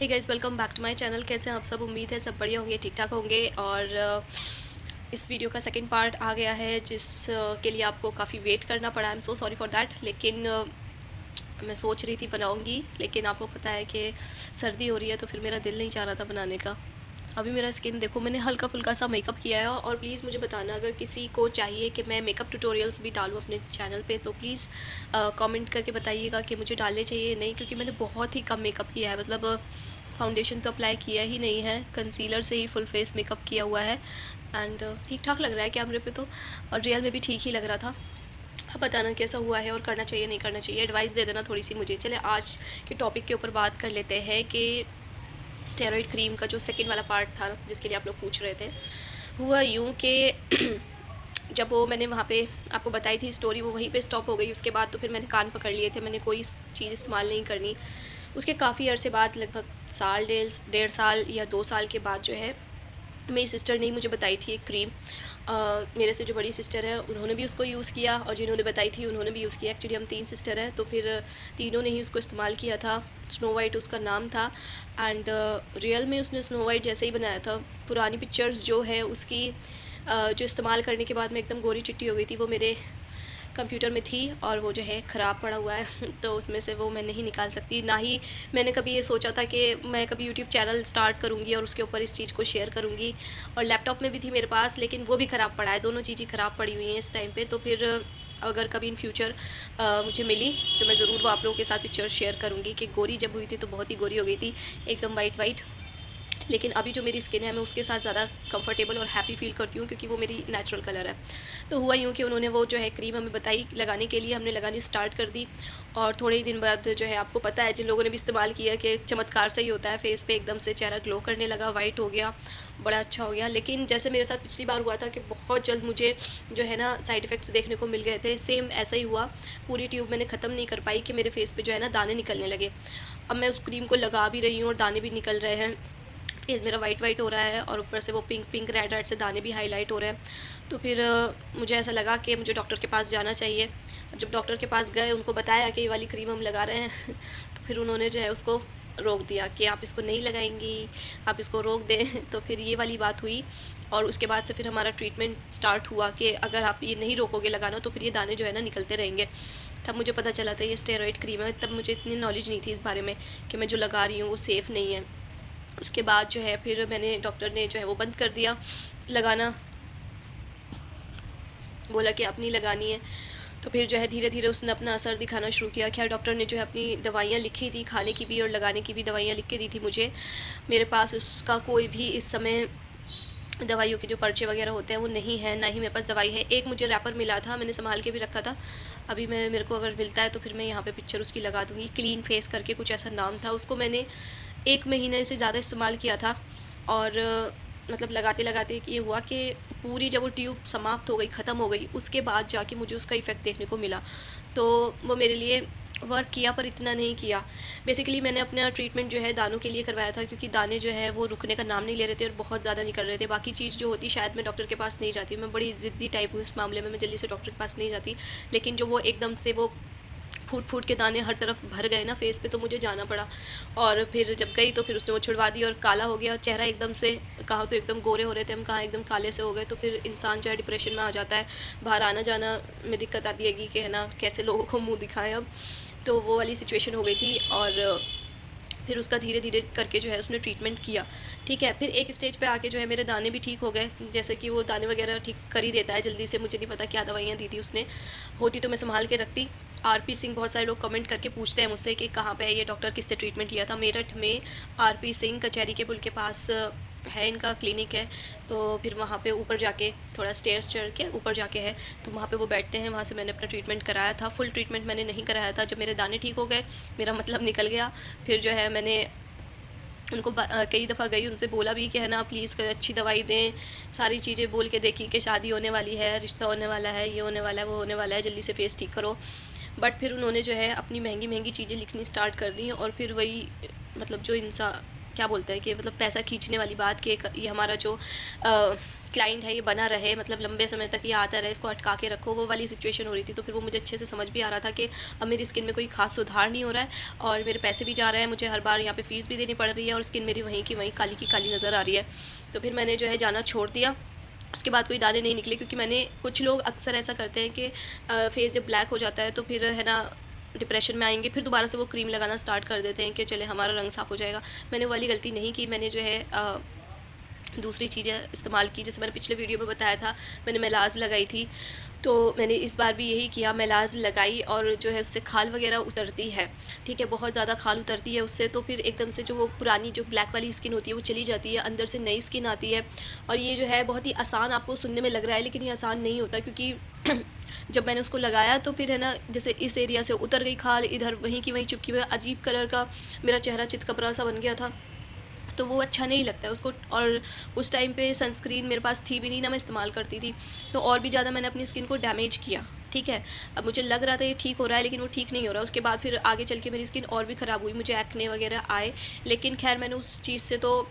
Hey guys, welcome back to my channel. कैसे हैं आप सब? उम्मीद है सब बढ़िया होंगे, ठीक ठाक होंगे। और इस वीडियो का सेकंड पार्ट आ गया है जिस के लिए आपको काफ़ी वेट करना पड़ा। I am so sorry for that. लेकिन मैं सोच रही थी बनाऊंगी, लेकिन आपको पता है कि सर्दी हो रही है तो फिर मेरा दिल नहीं चाह रहा था बनाने का। अभी मेरा स्किन देखो, मैंने हल्का फुल्का सा मेकअप किया है। और प्लीज़ मुझे बताना अगर किसी को चाहिए कि मैं मेकअप ट्यूटोरियल्स भी डालूँ अपने चैनल पे, तो प्लीज़ कमेंट करके बताइएगा कि मुझे डालने चाहिए नहीं, क्योंकि मैंने बहुत ही कम मेकअप किया है। मतलब फाउंडेशन तो अप्लाई किया ही नहीं है, कंसीलर से ही फुल फेस मेकअप किया हुआ है। एंड ठीक ठाक लग रहा है कैमरे पे तो, और रियल में भी ठीक ही लग रहा था। अब बताना कैसा हुआ है और करना चाहिए नहीं करना चाहिए, एडवाइस दे देना थोड़ी सी मुझे। चले आज के टॉपिक के ऊपर बात कर लेते हैं कि स्टेरॉइड क्रीम का जो सेकंड वाला पार्ट था जिसके लिए आप लोग पूछ रहे थे। हुआ यूँ कि जब वो मैंने वहाँ पे आपको बताई थी स्टोरी, वो वहीं पे स्टॉप हो गई। उसके बाद तो फिर मैंने कान पकड़ लिए थे, मैंने कोई चीज़ इस्तेमाल नहीं करनी। उसके काफ़ी अरसे बाद, लगभग साल डेढ़ साल या 2 साल के बाद जो है, मेरी सिस्टर ने मुझे बताई थी एक क्रीम। मेरे से जो बड़ी सिस्टर है उन्होंने भी उसको यूज़ किया, और जिन्होंने बताई थी उन्होंने भी यूज़ किया। एक्चुअली हम 3 सिस्टर हैं, तो फिर तीनों ने ही उसको इस्तेमाल किया था। स्नो वाइट उसका नाम था। एंड रियल में उसने स्नो वाइट जैसे ही बनाया था। पुरानी पिक्चर्स जो है उसकी जो इस्तेमाल करने के बाद में एकदम गोरी चिट्टी हो गई थी, वो मेरे कंप्यूटर में थी, और वो जो है ख़राब पड़ा हुआ है तो उसमें से वो मैं नहीं निकाल सकती। ना ही मैंने कभी ये सोचा था कि मैं कभी यूट्यूब चैनल स्टार्ट करूँगी और उसके ऊपर इस चीज़ को शेयर करूँगी। और लैपटॉप में भी थी मेरे पास, लेकिन वो भी ख़राब पड़ा है। दोनों चीज़ें ख़राब पड़ी हुई हैं इस टाइम पे। तो फिर अगर कभी इन फ्यूचर मुझे मिली तो मैं ज़रूर वो आप लोगों के साथ पिक्चर शेयर करूँगी कि गोरी जब हुई थी तो बहुत ही गोरी हो गई थी, एकदम वाइट वाइट। लेकिन अभी जो मेरी स्किन है मैं उसके साथ ज़्यादा कंफर्टेबल और हैप्पी फील करती हूँ, क्योंकि वो मेरी नेचुरल कलर है। तो हुआ यूँ कि उन्होंने वो जो है क्रीम हमें बताई लगाने के लिए, हमने लगानी स्टार्ट कर दी। और थोड़े ही दिन बाद जो है, आपको पता है जिन लोगों ने भी इस्तेमाल किया कि चमत्कार से ही होता है, फेस पे एकदम से चेहरा ग्लो करने लगा, वाइट हो गया, बड़ा अच्छा हो गया। लेकिन जैसे मेरे साथ पिछली बार हुआ था कि बहुत जल्द मुझे जो है ना साइड इफ़ेक्ट्स देखने को मिल गए थे, सेम ऐसा ही हुआ। पूरी ट्यूब मैंने ख़त्म नहीं कर पाई कि मेरे फेस पे जो है ना दाने निकलने लगे। अब मैं उस क्रीम को लगा भी रही हूँ और दाने भी निकल रहे हैं। फेस मेरा वाइट वाइट हो रहा है, और ऊपर से वो पिंक पिंक रेड रेड से दाने भी हाईलाइट हो रहे हैं। तो फिर मुझे ऐसा लगा कि मुझे डॉक्टर के पास जाना चाहिए। जब डॉक्टर के पास गए, उनको बताया कि ये वाली क्रीम हम लगा रहे हैं तो फिर उन्होंने जो है उसको रोक दिया कि आप इसको नहीं लगाएंगी, आप इसको रोक दें तो फिर ये वाली बात हुई। और उसके बाद से फिर हमारा ट्रीटमेंट स्टार्ट हुआ कि अगर आप ये नहीं रोकोगे लगाना तो फिर ये दाने जो है ना निकलते रहेंगे। तब मुझे पता चला था ये स्टेरॉइड क्रीम है। तब मुझे इतनी नॉलेज नहीं थी इस बारे में कि मैं जो लगा रही हूँ वो सेफ़ नहीं है। उसके बाद जो है फिर मैंने, डॉक्टर ने जो है वो बंद कर दिया लगाना, बोला कि आप नहीं लगानी है। तो फिर जो है धीरे धीरे उसने अपना असर दिखाना शुरू किया। खैर, डॉक्टर ने जो है अपनी दवाइयाँ लिखी थी, खाने की भी और लगाने की भी दवाइयाँ लिख के दी थी मुझे। मेरे पास उसका कोई भी इस समय दवाइयों के जो पर्चे वगैरह होते हैं वो नहीं है, ना ही मेरे पास दवाई है। एक मुझे रैपर मिला था, मैंने संभाल के भी रखा था। अभी मेरे को अगर मिलता है तो फिर मैं यहाँ पे पिक्चर उसकी लगा दूँगी। क्लीन फेस करके कुछ ऐसा नाम था, उसको मैंने 1 महीने से ज़्यादा इस्तेमाल किया था। और मतलब लगाते लगाते ये हुआ कि पूरी जब वो ट्यूब समाप्त हो गई, ख़त्म हो गई, उसके बाद जाके मुझे उसका इफ़ेक्ट देखने को मिला। तो वो मेरे लिए वर्क किया, पर इतना नहीं किया। बेसिकली मैंने अपना ट्रीटमेंट जो है दानों के लिए करवाया था, क्योंकि दाने जो है वो रुकने का नाम नहीं ले रहे थे और बहुत ज़्यादा निकल रहे थे। बाकी चीज़ जो होती शायद मैं डॉक्टर के पास नहीं जाती, मैं बड़ी ज़िद्दी टाइप हूँ इस मामले में, मैं जल्दी से डॉक्टर के पास नहीं जाती। लेकिन जो वो एकदम से वो फूट फूट के दाने हर तरफ भर गए ना फेस पे, तो मुझे जाना पड़ा। और फिर जब गई तो फिर उसने वो छुड़वा दी और काला हो गया चेहरा एकदम से। कहा तो एकदम गोरे हो रहे थे हम, कहाँ एकदम काले से हो गए। तो फिर इंसान जो है डिप्रेशन में आ जाता है, बाहर आना जाना में दिक्कत आती है कि है ना कैसे लोगों को मुँह दिखाएं अब। तो वो वाली सिचुएशन हो गई थी। और फिर उसका धीरे धीरे करके जो है उसने ट्रीटमेंट किया। ठीक है, फिर एक स्टेज पे आके जो है मेरे दाने भी ठीक हो गए। जैसे कि वो दाने वगैरह ठीक कर ही देता है जल्दी से, मुझे नहीं पता क्या दवाइयाँ दी थी उसने, होती तो मैं संभाल के रखती। आरपी सिंह, बहुत सारे लोग कमेंट करके पूछते हैं मुझसे कि कहाँ पे है ये डॉक्टर, किससे ट्रीटमेंट लिया था। मेरठ में आरपी सिंह कचहरी के पुल के पास है इनका क्लिनिक है। तो फिर वहाँ पे ऊपर जाके थोड़ा स्टेयर्स चढ़ के ऊपर जाके है, तो वहाँ पे वो बैठते हैं। वहाँ से मैंने अपना ट्रीटमेंट कराया था। फुल ट्रीटमेंट मैंने नहीं कराया था। जब मेरे दाने ठीक हो गए, मेरा मतलब निकल गया, फिर जो है मैंने उनको कई दफ़ा गई, उनसे बोला भी कि है ना प्लीज़ कोई अच्छी दवाई दें, सारी चीज़ें बोल के देखी कि शादी होने वाली है, रिश्ता होने वाला है, ये होने वाला है, वो होने वाला है, जल्दी से फेस ठीक करो। बट फिर उन्होंने जो है अपनी महंगी महंगी चीज़ें लिखनी स्टार्ट कर दी। और फिर वही मतलब जो इंसान क्या बोलते हैं कि मतलब पैसा खींचने वाली बात कि ये हमारा जो क्लाइंट है ये बना रहे, मतलब लंबे समय तक ये आता रहे, इसको अटका के रखो, वो वाली सिचुएशन हो रही थी। तो फिर वो मुझे अच्छे से समझ भी आ रहा था कि अब मेरी स्किन में कोई खास सुधार नहीं हो रहा है और मेरे पैसे भी जा रहे हैं, मुझे हर बार यहाँ पे फ़ीस भी देनी पड़ रही है और स्किन मेरी वहीं की वहीं काली की काली नज़र आ रही है। तो फिर मैंने जो है जाना छोड़ दिया। उसके बाद कोई दाने नहीं निकले, क्योंकि मैंने, कुछ लोग अक्सर ऐसा करते हैं कि फेस जब ब्लैक हो जाता है तो फिर है ना डिप्रेशन में आएंगे, फिर दोबारा से वो क्रीम लगाना स्टार्ट कर देते हैं कि चले हमारा रंग साफ़ हो जाएगा। मैंने वो वाली गलती नहीं की। मैंने जो है दूसरी चीज़ें इस्तेमाल की। जैसे मैंने पिछले वीडियो में बताया था, मैंने मेलाज लगाई थी, तो मैंने इस बार भी यही किया, मेलाज लगाई और जो है उससे खाल वगैरह उतरती है, ठीक है, बहुत ज़्यादा खाल उतरती है उससे। तो फिर एकदम से जो वो पुरानी जो ब्लैक वाली स्किन होती है वो चली जाती है, अंदर से नई स्किन आती है। और ये जो है बहुत ही आसान आपको सुनने में लग रहा है, लेकिन ये आसान नहीं होता, क्योंकि जब मैंने उसको लगाया तो फिर है ना, जैसे इस एरिया से उतर गई खाल, इधर वहीं की वहीं चिपकी हुई, अजीब कलर का मेरा चेहरा चितकबरा सा बन गया था। तो वो अच्छा नहीं लगता है उसको। और उस टाइम पे सनस्क्रीन मेरे पास थी भी नहीं, ना मैं इस्तेमाल करती थी, तो और भी ज़्यादा मैंने अपनी स्किन को डैमेज किया, ठीक है। अब मुझे लग रहा था ये ठीक हो रहा है, लेकिन वो ठीक नहीं हो रहा। उसके बाद फिर आगे चल के मेरी स्किन और भी ख़राब हुई, मुझे एक्ने वगैरह आए। लेकिन खैर मैंने उस चीज़ से तो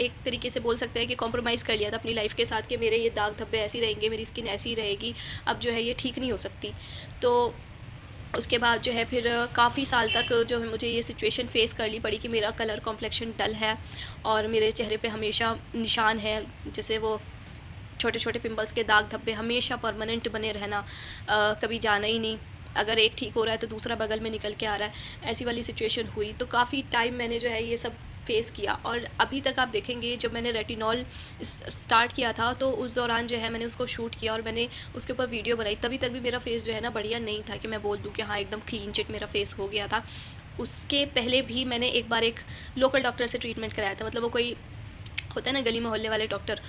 एक तरीके से बोल सकते हैं कि कॉम्प्रोमाइज़ कर लिया था अपनी लाइफ के साथ, कि मेरे ये दाग धब्बे ऐसे ही रहेंगे, मेरी स्किन ऐसी ही रहेगी, अब जो है ये ठीक नहीं हो सकती। तो उसके बाद जो है फिर काफ़ी साल तक जो है मुझे ये सिचुएशन फ़ेस करनी पड़ी कि मेरा कलर कॉम्प्लेक्शन डल है और मेरे चेहरे पे हमेशा निशान है, जैसे वो छोटे छोटे पिंपल्स के दाग धब्बे हमेशा परमानेंट बने रहना, कभी जाना ही नहीं। अगर एक ठीक हो रहा है तो दूसरा बगल में निकल के आ रहा है, ऐसी वाली सिचुएशन हुई। तो काफ़ी टाइम मैंने जो है ये सब फेस किया। और अभी तक आप देखेंगे, जब मैंने रेटिनॉल स्टार्ट किया था तो उस दौरान जो है मैंने उसको शूट किया और मैंने उसके ऊपर वीडियो बनाई, तभी तक भी मेरा फेस जो है ना बढ़िया नहीं था कि मैं बोल दूँ कि हाँ एकदम क्लीन चिट मेरा फेस हो गया था। उसके पहले भी मैंने एक बार एक लोकल डॉक्टर से ट्रीटमेंट कराया था, मतलब वो कोई होता है ना गली मोहल्ले वाले डॉक्टर,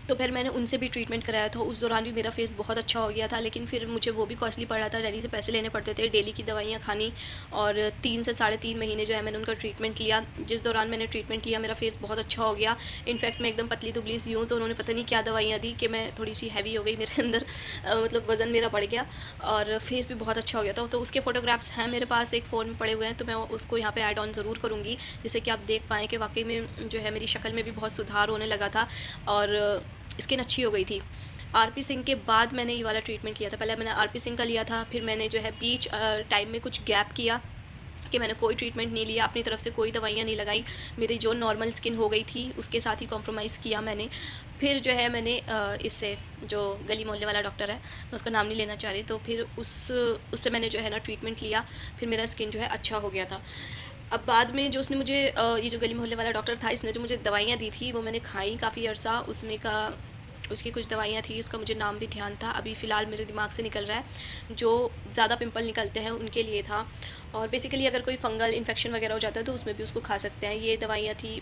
तो फिर मैंने उनसे भी ट्रीटमेंट कराया था। उस दौरान भी मेरा फेस बहुत अच्छा हो गया था, लेकिन फिर मुझे वो भी कॉस्टली पड़ रहा था, डेली से पैसे लेने पड़ते थे, डेली की दवाइयाँ खानी। और 3 से साढ़े 3 महीने जो है मैंने उनका ट्रीटमेंट लिया। जिस दौरान मैंने ट्रीटमेंट लिया मेरा फेस बहुत अच्छा हो गया। इनफैक्ट मैं एकदम पतली दुबली सी हूँ, तो उन्होंने पता नहीं क्या दवाइयाँ दी कि मैं थोड़ी सी हैवी हो गई मेरे अंदर, मतलब वज़न मेरा बढ़ गया और फेस भी बहुत अच्छा हो गया था। तो उसके फ़ोटोग्राफ्स हैं मेरे पास, एक फ़ोन में पड़े हुए हैं, तो मैं उसको यहाँ पर ऐड ऑन ज़रूर करूँगी, जिससे कि आप देख पाएँ कि वाकई में जो है मेरी शक्ल में भी बहुत सुधार होने लगा था और स्किन अच्छी हो गई थी। आरपी सिंह के बाद मैंने ये वाला ट्रीटमेंट लिया था। पहले मैंने आरपी सिंह का लिया था, फिर मैंने जो है बीच टाइम में कुछ गैप किया कि मैंने कोई ट्रीटमेंट नहीं लिया, अपनी तरफ से कोई दवाइयाँ नहीं लगाई। मेरी जो नॉर्मल स्किन हो गई थी उसके साथ ही कॉम्प्रोमाइज़ किया मैंने। फिर जो है मैंने इससे, जो गली मोहल्ले वाला डॉक्टर है, मैं उसका नाम नहीं लेना चाह रही, तो फिर उससे मैंने जो है ना ट्रीटमेंट लिया, फिर मेरा स्किन जो है अच्छा हो गया था। अब बाद में जो उसने मुझे ये जो गली मोहल्ले वाला डॉक्टर था, इसने जो मुझे दवाइयाँ दी थी वो मैंने खाई काफ़ी अर्सा। उसकी कुछ दवाइयाँ थी, उसका मुझे नाम भी ध्यान था, अभी फ़िलहाल मेरे दिमाग से निकल रहा है। जो ज़्यादा पिंपल निकलते हैं उनके लिए था, और बेसिकली अगर कोई फंगल इन्फेक्शन वगैरह हो जाता है तो उसमें भी उसको खा सकते हैं। ये दवाइयाँ थी,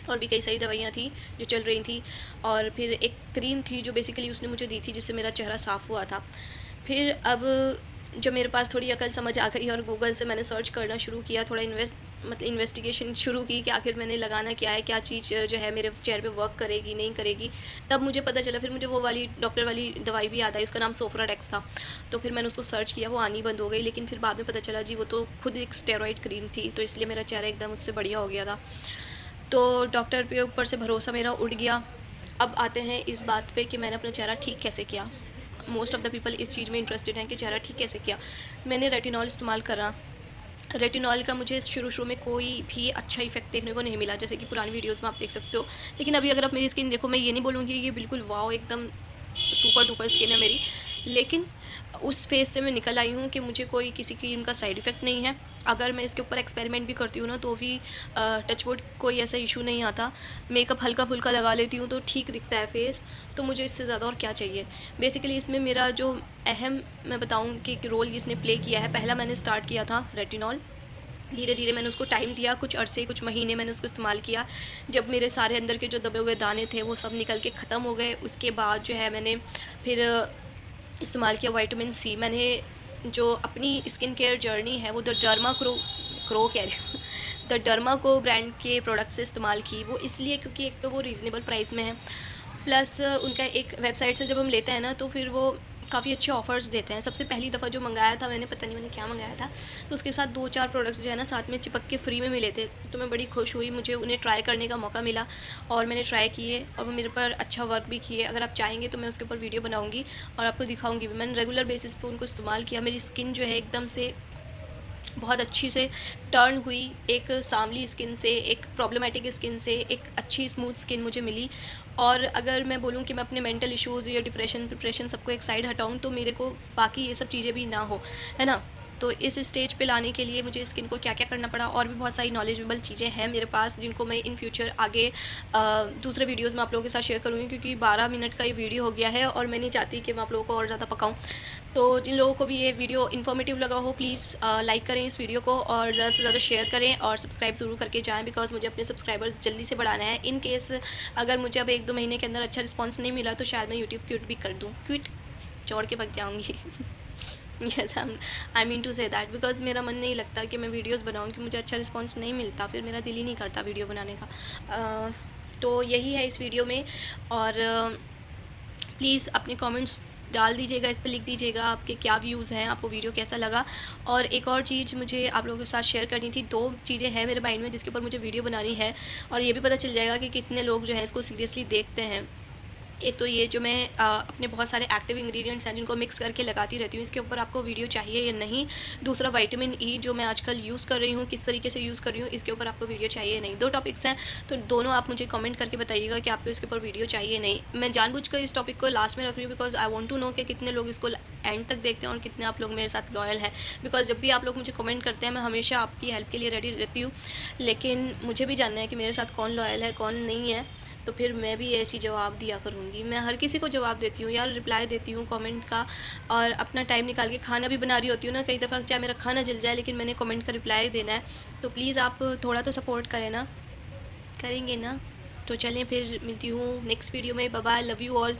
और भी कई सारी दवाइयाँ थी जो चल रही थी। और फिर एक क्रीम थी जो बेसिकली उसने मुझे दी थी, जिससे मेरा चेहरा साफ़ हुआ था। फिर अब जब मेरे पास थोड़ी अकल समझ आ गई और गूगल से मैंने सर्च करना शुरू किया, थोड़ा इन्वेस्टिगेशन शुरू की कि आखिर मैंने लगाना क्या है, क्या चीज़ जो है मेरे चेहरे पे वर्क करेगी नहीं करेगी, तब मुझे पता चला। फिर मुझे वो वाली डॉक्टर वाली दवाई भी याद आई, उसका नाम सोफ्राडेक्स था। तो फिर मैंने उसको सर्च किया, वो आनी बंद हो गई, लेकिन फिर बाद में पता चला जी वो तो खुद एक स्टेरॉइड क्रीम थी, तो इसलिए मेरा चेहरा एकदम उससे बढ़िया हो गया था। तो डॉक्टर के ऊपर से भरोसा मेरा उड़ गया। अब आते हैं इस बात पे कि मैंने अपना चेहरा ठीक कैसे किया। मोस्ट ऑफ़ द पीपल इस चीज़ में इंटरेस्टेड हैं कि चेहरा ठीक कैसे किया। मैंने रेटिनॉल इस्तेमाल करा। रेटिनॉल का मुझे शुरू में कोई भी अच्छा इफेक्ट देखने को नहीं मिला, जैसे कि पुरानी वीडियोस में आप देख सकते हो। लेकिन अभी अगर आप मेरी स्किन देखो, मैं ये नहीं बोलूँगी ये बिल्कुल वाओ एकदम सुपर डुपर स्किन है मेरी, लेकिन उस फेज़ से मैं निकल आई हूँ कि मुझे कोई किसी क्रीम का साइड इफ़ेक्ट नहीं है। अगर मैं इसके ऊपर एक्सपेरिमेंट भी करती हूँ ना, तो भी टचवुड कोई ऐसा इशू नहीं आता। मेकअप हल्का फुल्का लगा लेती हूँ तो ठीक दिखता है फेस, तो मुझे इससे ज़्यादा और क्या चाहिए। बेसिकली इसमें मेरा जो अहम, मैं बताऊँ कि रोल इसने प्ले किया है, पहला मैंने स्टार्ट किया था रेटिनॉल, धीरे धीरे मैंने उसको टाइम दिया, कुछ अरसे कुछ महीने मैंने उसको इस्तेमाल किया। जब मेरे सारे अंदर के जो दबे हुए दाने थे वो सब निकल के ख़त्म हो गए, उसके बाद जो है मैंने फिर इस्तेमाल किया विटामिन सी। मैंने जो अपनी स्किन केयर जर्नी है वो द डर्मा को ब्रांड के प्रोडक्ट से इस्तेमाल की। वो इसलिए क्योंकि एक तो वो रीज़नेबल प्राइस में है, प्लस उनका एक वेबसाइट से जब हम लेते हैं ना, तो फिर वो काफ़ी अच्छे ऑफ़र्स देते हैं। सबसे पहली दफ़ा जो मंगाया था मैंने, पता नहीं मैंने क्या मंगाया था, तो उसके साथ 2-4 प्रोडक्ट्स जो है ना साथ में चिपक के फ्री में मिले थे, तो मैं बड़ी खुश हुई। मुझे उन्हें ट्राई करने का मौका मिला और मैंने ट्राई किए और वो मेरे पर अच्छा वर्क भी किए। अगर आप चाहेंगे तो मैं उसके ऊपर वीडियो बनाऊँगी और आपको दिखाऊँगी भी। मैंने रेगुलर बेसिस पे उनको इस्तेमाल किया। मेरी स्किन जो है एकदम से बहुत अच्छी से टर्न हुई, एक सांवली स्किन से एक प्रॉब्लमेटिक स्किन से एक अच्छी स्मूथ स्किन मुझे मिली। और अगर मैं बोलूँ कि मैं अपने मेंटल इश्यूज़ या डिप्रेशन सबको एक साइड हटाऊँ तो मेरे को बाकी ये सब चीज़ें भी ना हो, है ना? तो इस स्टेज पे लाने के लिए मुझे स्किन को क्या-क्या करना पड़ा, और भी बहुत सारी नॉलेजेबल चीज़ें हैं मेरे पास जिनको मैं इन फ्यूचर आगे दूसरे वीडियोज़ में आप लोगों के साथ शेयर करूँगी, क्योंकि 12 मिनट का ये वीडियो हो गया है और मैं नहीं चाहती कि मैं आप लोगों को और ज़्यादा पकाऊँ। तो जिन लोगों को भी ये वीडियो इन्फॉर्मेटिव लगा हो प्लीज़ लाइक करें इस वीडियो को और ज़्यादा से ज़्यादा शेयर करें और सब्सक्राइब ज़रूर करके जाएँ, बिकॉज़ मुझे अपने सब्सक्राइबर्स जल्दी से बढ़ाना है। इन केस अगर मुझे अब 1-2 महीने के अंदर अच्छा रिस्पॉन्स नहीं मिला तो शायद मैं यूट्यूब क्विट भी कर दूँ, क्विट छोड़ के भाग जाऊँगी। Yes, I mean to say that, because मेरा मन नहीं लगता कि मैं वीडियोज़ बनाऊँ, कि मुझे अच्छा रिस्पॉन्स नहीं मिलता, फिर मेरा दिल ही नहीं करता वीडियो बनाने का। तो यही है इस वीडियो में। और प्लीज़ अपने कमेंट्स डाल दीजिएगा, इस पे लिख दीजिएगा आपके क्या व्यूज़ हैं, आपको वीडियो कैसा लगा। और एक और चीज़ मुझे आप लोगों के साथ शेयर करनी थी, 2 चीज़ें हैं मेरे माइंड में जिसके ऊपर मुझे वीडियो बनानी है, और ये भी पता चल जाएगा कि कितने लोग जो हैं इसको सीरियसली देखते हैं। एक तो ये जो मैं अपने बहुत सारे एक्टिव इंग्रेडिएंट्स हैं जिनको मिक्स करके लगाती रहती हूँ, इसके ऊपर आपको वीडियो चाहिए या नहीं। दूसरा विटामिन ई जो मैं आजकल यूज़ कर रही हूँ, किस तरीके से यूज़ कर रही हूँ, इसके ऊपर आपको वीडियो चाहिए या नहीं। 2 टॉपिक्स हैं, तो दोनों आप मुझे कमेंट करके बताइएगा कि आपको इसके ऊपर वीडियो चाहिए या नहीं। मैं जानबूझकर इस टॉपिक को लास्ट में रख रही हूँ because I want to know कि कितने लोग इसको एंड तक देखते हैं और कितने आप लोग मेरे साथ लॉयल हैं। बिकॉज़ जब भी आप लोग मुझे कमेंट करते हैं मैं हमेशा आपकी हेल्प के लिए रेडी रहती हूँ, लेकिन मुझे भी जानना है कि मेरे साथ कौन लॉयल है, कौन नहीं है, तो फिर मैं भी ऐसी जवाब दिया करूँगी। मैं हर किसी को जवाब देती हूँ यार, रिप्लाई देती हूँ कमेंट का, और अपना टाइम निकाल के खाना भी बना रही होती हूँ ना, कई दफ़ा चाहे मेरा खाना जल जाए लेकिन मैंने कमेंट का रिप्लाई देना है। तो प्लीज़ आप थोड़ा तो सपोर्ट करें ना, करेंगे ना? तो चलें फिर मिलती हूँ नेक्स्ट वीडियो में। Bye bye, love you all.